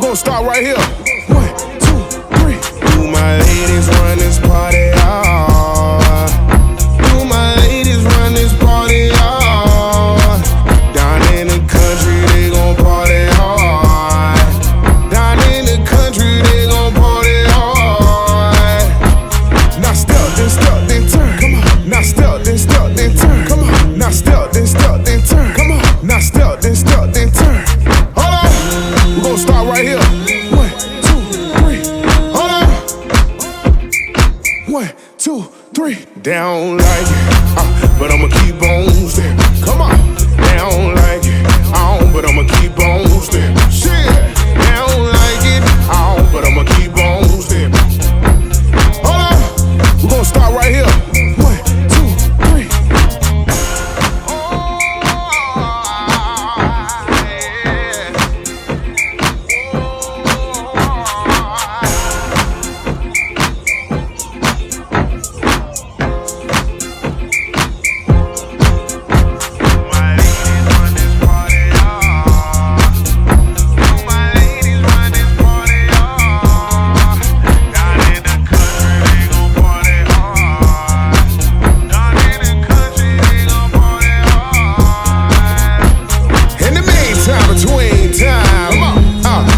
gonna start right here. 1, 2, 3. Do my ladies run this party hard? Do my ladies run this party hard? Down in the country, they gon' party hard. Down in the country, they gon' party hard. Now step, then turn. Come on. Now step, then turn. Come on. Now step, then turn. Come on. Now step, then turn. Hold on. We're gonna start right here. 1, 2, 3. Hold on. 1, 2, 3. Down like it, but I'ma keep on stepping. Come on. Down like it, but I'ma keep on stepping. Shit. Down like it, but I'ma keep on stepping. Hold on. We're gonna start right here. 1, 2, 3.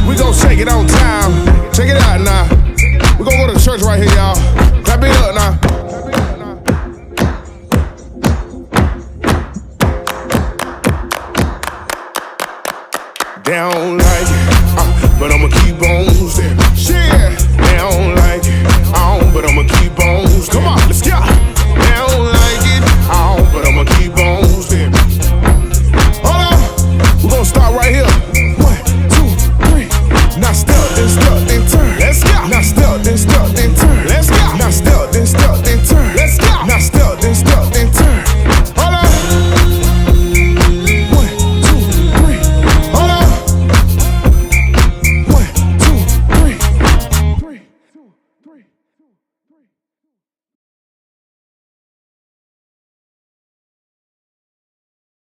We gon' shake it on time. Check it out now. We gon' go to church right here, y'all. Clap it up now. Down like it, but I'ma keep on stepping. Shit, down like it.